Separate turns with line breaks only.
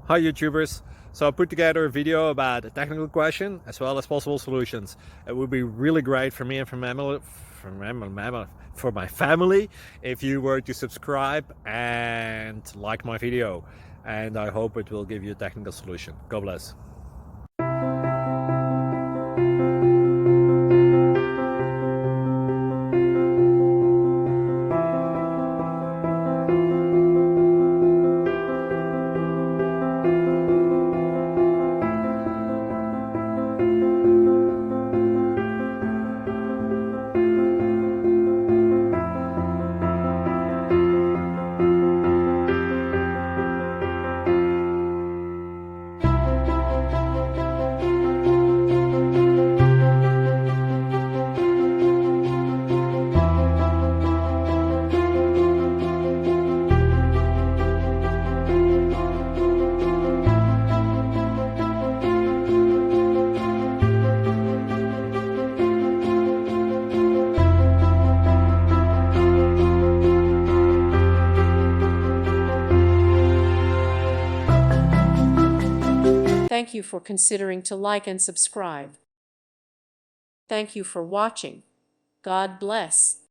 Hi YouTubers! So I put together a video about a technical question as well as possible solutions. It would be really great for me and for my family if you were to subscribe and like my video, and I hope it will give you a technical solution. God bless.
Thank you for considering to like and subscribe. Thank you for watching. God bless.